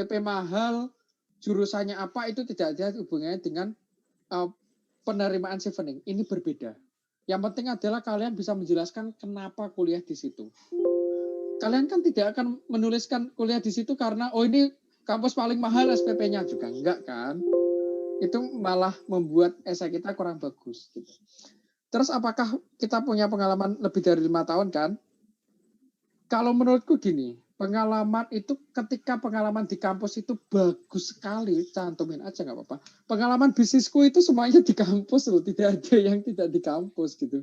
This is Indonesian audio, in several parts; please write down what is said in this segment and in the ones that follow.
SPP mahal, jurusannya apa, itu tidak ada hubungannya dengan penerimaan chevening. Ini berbeda. Yang penting adalah kalian bisa menjelaskan kenapa kuliah di situ. Kalian kan tidak akan menuliskan kuliah di situ karena, oh ini kampus paling mahal SPP-nya juga. Enggak kan? Itu malah membuat esai kita kurang bagus. Gitu. Terus apakah kita punya pengalaman lebih dari 5 tahun kan? Kalau menurutku gini, pengalaman itu ketika pengalaman di kampus itu bagus sekali, cantumin aja nggak apa-apa. Pengalaman bisnisku itu semuanya di kampus loh, tidak ada yang tidak di kampus gitu.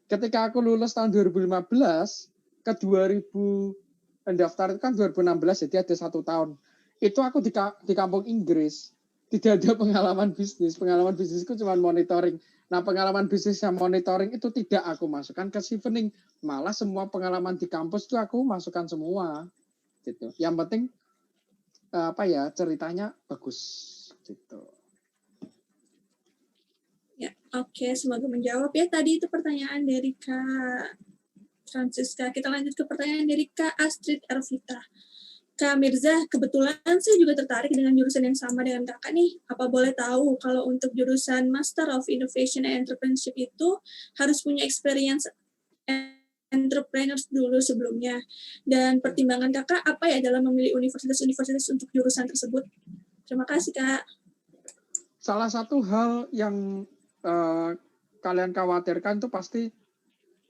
Ketika aku lulus tahun 2015 ke 2000 daftar itu kan 2016, jadi ada 1 tahun. Itu aku di kampung Inggris, tidak ada pengalaman bisnis. Pengalaman bisnisku cuma monitoring. Nah, pengalaman bisnis yang monitoring itu tidak aku masukkan ke chevening. Malah semua pengalaman di kampus itu aku masukkan semua. Gitu. Yang penting ceritanya bagus gitu. Ya, oke, semoga menjawab ya tadi itu pertanyaan dari Kak Francisca. Kita lanjut ke pertanyaan dari Kak Astrid Ervita. Kak Mirza, kebetulan saya juga tertarik dengan jurusan yang sama dengan kakak nih. Apa boleh tahu kalau untuk jurusan Master of Innovation and Entrepreneurship itu harus punya experience entrepreneurs dulu sebelumnya? Dan pertimbangan kakak apa ya dalam memilih universitas-universitas untuk jurusan tersebut? Terima kasih, Kak. Salah satu hal yang kalian khawatirkan itu pasti,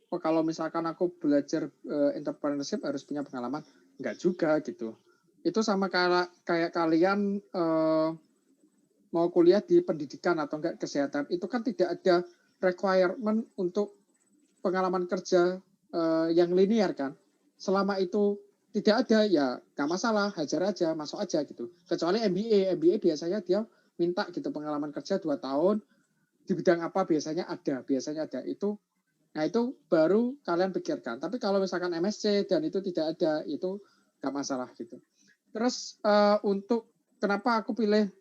kalau misalkan aku belajar entrepreneurship harus punya pengalaman. Enggak juga gitu. Itu sama kayak kalian mau kuliah di pendidikan atau enggak kesehatan, itu kan tidak ada requirement untuk pengalaman kerja yang linear kan. Selama itu tidak ada ya nggak masalah, hajar aja, masuk aja gitu. Kecuali MBA biasanya dia minta gitu pengalaman kerja 2 tahun di bidang apa, biasanya ada itu. Nah itu baru kalian pikirkan. Tapi kalau misalkan MSc dan itu tidak ada, itu nggak masalah gitu. Terus untuk kenapa aku pilih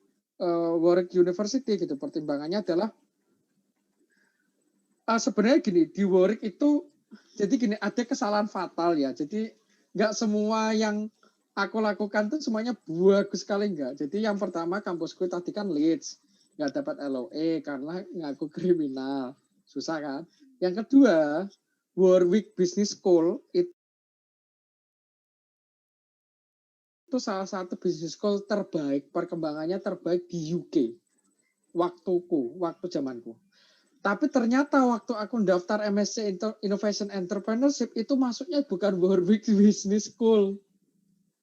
Warwick University gitu, pertimbangannya adalah sebenarnya gini, di Warwick itu jadi gini, ada kesalahan fatal ya. Jadi nggak semua yang aku lakukan tuh semuanya bagus sekali enggak. Jadi yang pertama kampusku tadi kan Leeds, nggak dapat LOE karena ngaku kriminal, susah kan. Yang kedua, Warwick Business School itu salah satu business school terbaik, perkembangannya terbaik di UK. Waktu zamanku. Tapi ternyata waktu aku daftar MSc Innovation Entrepreneurship itu masuknya bukan Warwick Business School.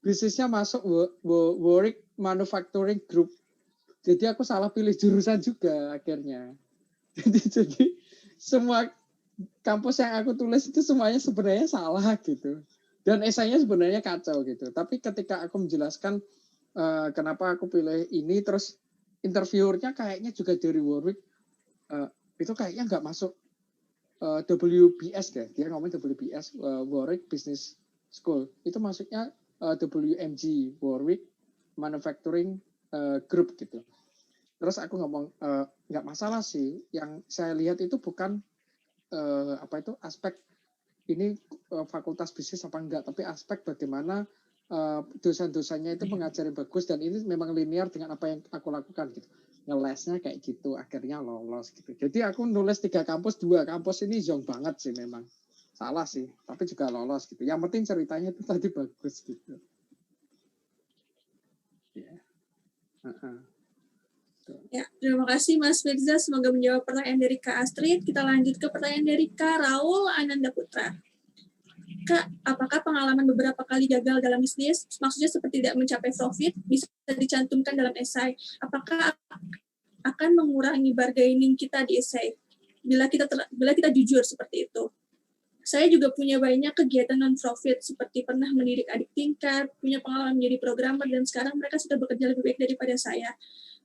Bisnisnya masuk Warwick Manufacturing Group. Jadi aku salah pilih jurusan juga akhirnya. Jadi semua kampus yang aku tulis itu semuanya sebenarnya salah gitu. Dan esainya sebenarnya kacau gitu. Tapi ketika aku menjelaskan kenapa aku pilih ini, terus interviewernya kayaknya juga dari Warwick, itu kayaknya nggak masuk WBS deh. Dia ngomong WBS, Warwick Business School. Itu masuknya WMG, Warwick Manufacturing Group gitu. Terus aku ngomong, nggak masalah sih. Yang saya lihat itu bukan aspek ini fakultas bisnis apa enggak, tapi aspek bagaimana dosen-dosennya itu mengajarin bagus, dan ini memang linear dengan apa yang aku lakukan gitu. Ngelesnya kayak gitu, akhirnya lolos gitu. Jadi aku nulis 3 kampus, 2 kampus ini zong banget sih memang. Salah sih, tapi juga lolos gitu. Yang penting ceritanya itu tadi bagus gitu. Yeah. Ya, terima kasih Mas Firza. Semoga menjawab pertanyaan dari Kak Astrid. Kita lanjut ke pertanyaan dari Kak Raul Ananda Putra. Kak, apakah pengalaman beberapa kali gagal dalam bisnis, maksudnya seperti tidak mencapai profit, bisa dicantumkan dalam esai? Apakah akan mengurangi bargaining kita di esai bila kita jujur seperti itu? Saya juga punya banyak kegiatan non-profit, seperti pernah mendidik adik tingkat, punya pengalaman menjadi programmer, dan sekarang mereka sudah bekerja lebih baik daripada saya.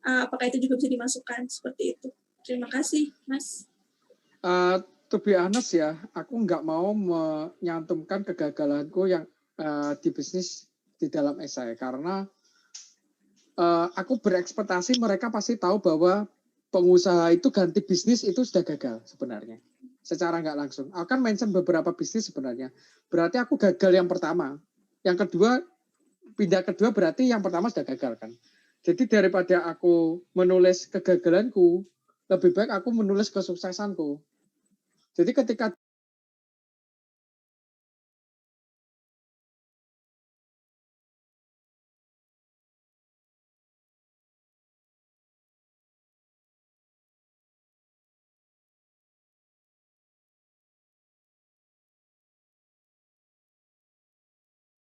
Apakah itu juga bisa dimasukkan seperti itu? Terima kasih, Mas. To be honest ya, aku nggak mau menyantumkan kegagalanku yang di bisnis di dalam esai, karena aku berekspektasi mereka pasti tahu bahwa pengusaha itu ganti bisnis itu sudah gagal sebenarnya. Secara nggak langsung. Aku kan mention beberapa bisnis sebenarnya. Berarti aku gagal yang pertama. Yang kedua, pindah kedua berarti yang pertama sudah gagal kan. Jadi daripada aku menulis kegagalanku, lebih baik aku menulis kesuksesanku. Jadi ketika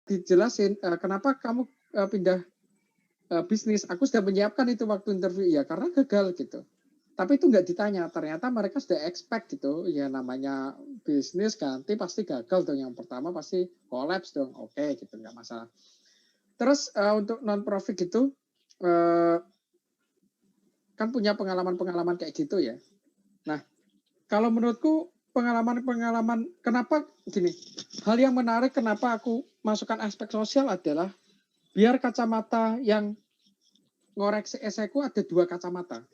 dijelasin kenapa kamu pindah bisnis, aku sudah menyiapkan itu waktu interview ya karena gagal gitu. Tapi itu nggak ditanya, ternyata mereka sudah expect gitu, ya namanya bisnis ganti pasti gagal dong, yang pertama pasti collapse dong, oke gitu, nggak masalah. Terus untuk non-profit gitu, kan punya pengalaman-pengalaman kayak gitu ya. Nah, kalau menurutku pengalaman-pengalaman, kenapa gini, hal yang menarik kenapa aku masukkan aspek sosial adalah biar kacamata yang ngoreksi esaiku ada dua kacamata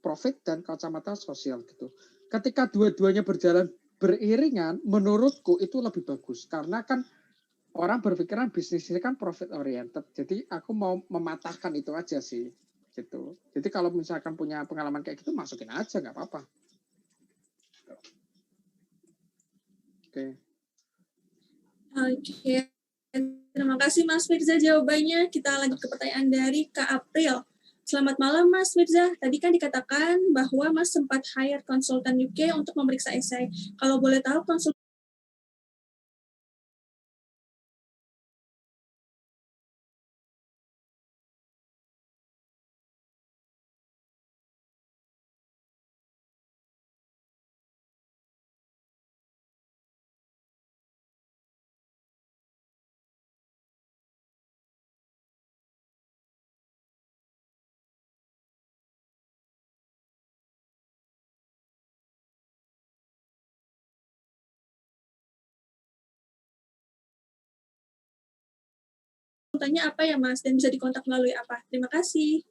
profit dan kacamata sosial gitu. Ketika dua-duanya berjalan beriringan, menurutku itu lebih bagus karena kan orang berpikiran bisnis ini kan profit oriented. Jadi aku mau mematahkan itu aja sih gitu. Jadi kalau misalkan punya pengalaman kayak gitu masukin aja nggak apa-apa. Oke. Terima kasih Mas Mirza jawabannya. Kita lanjut ke pertanyaan dari Kak April. Selamat malam Mas Mirza. Tadi kan dikatakan bahwa Mas sempat hire konsultan UK untuk memeriksa esai. Kalau boleh tahu konsultan konsultannya apa ya Mas, dan bisa dikontak melalui apa? Terima kasih.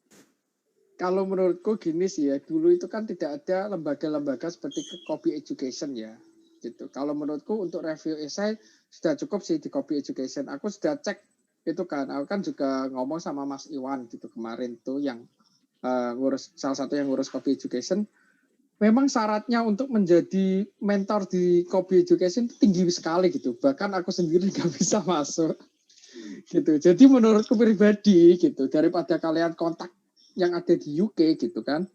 Kalau menurutku gini sih ya, dulu itu kan tidak ada lembaga-lembaga seperti Copy Education ya, gitu. Kalau menurutku untuk review esai sudah cukup sih di Copy Education. Aku sudah cek itu kan, aku kan juga ngomong sama Mas Iwan gitu kemarin tuh yang ngurus, salah satu yang ngurus Copy Education. Memang syaratnya untuk menjadi mentor di Copy Education tinggi sekali gitu. Bahkan aku sendiri nggak bisa masuk gitu. Jadi menurutku pribadi gitu, daripada kalian kontak yang ada di UK gitu kan,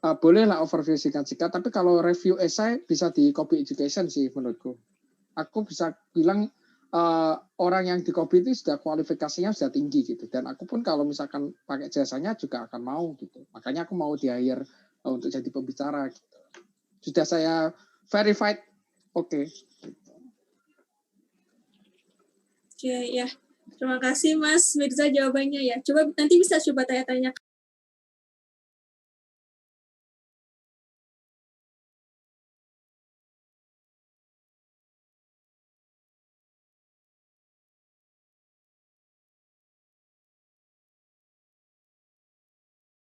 bolehlah overview singkat-singkat. Tapi kalau review esai bisa di Copy Education sih menurutku. Aku bisa bilang orang yang di Copy itu sudah kualifikasinya sudah tinggi gitu. Dan aku pun kalau misalkan pakai jasanya juga akan mau gitu. Makanya aku mau di-hire untuk jadi pembicara gitu. Sudah saya verified, oke. Oke, ya. Terima kasih Mas Mirza jawabannya ya. Coba nanti bisa coba tanya-tanya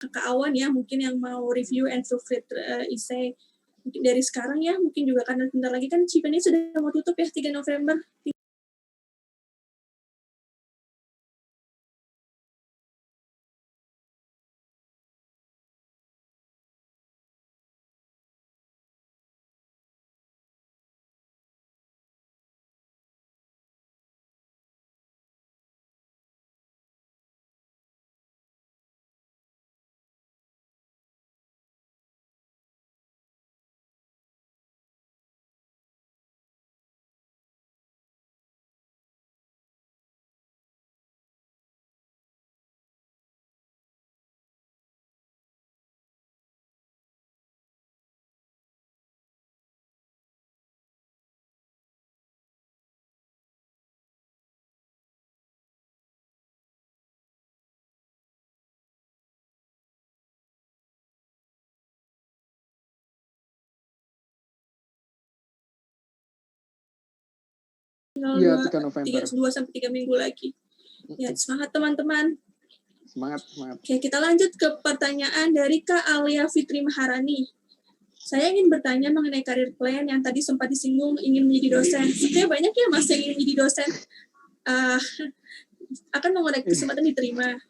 Kak Awan ya, mungkin yang mau review and proofread essay mungkin dari sekarang ya, mungkin juga karena bentar lagi kan Cipen ini sudah mau tutup ya 3 November. Iya, 3 November. 2-3 minggu lagi. Ya, semangat teman-teman. Semangat. Oke, kita lanjut ke pertanyaan dari Kak Alia Fitri Maharani. Saya ingin bertanya mengenai karir plan yang tadi sempat disinggung ingin menjadi dosen. Sebenarnya banyak ya Mas yang ingin menjadi dosen. akan mengurangi kesempatan diterima.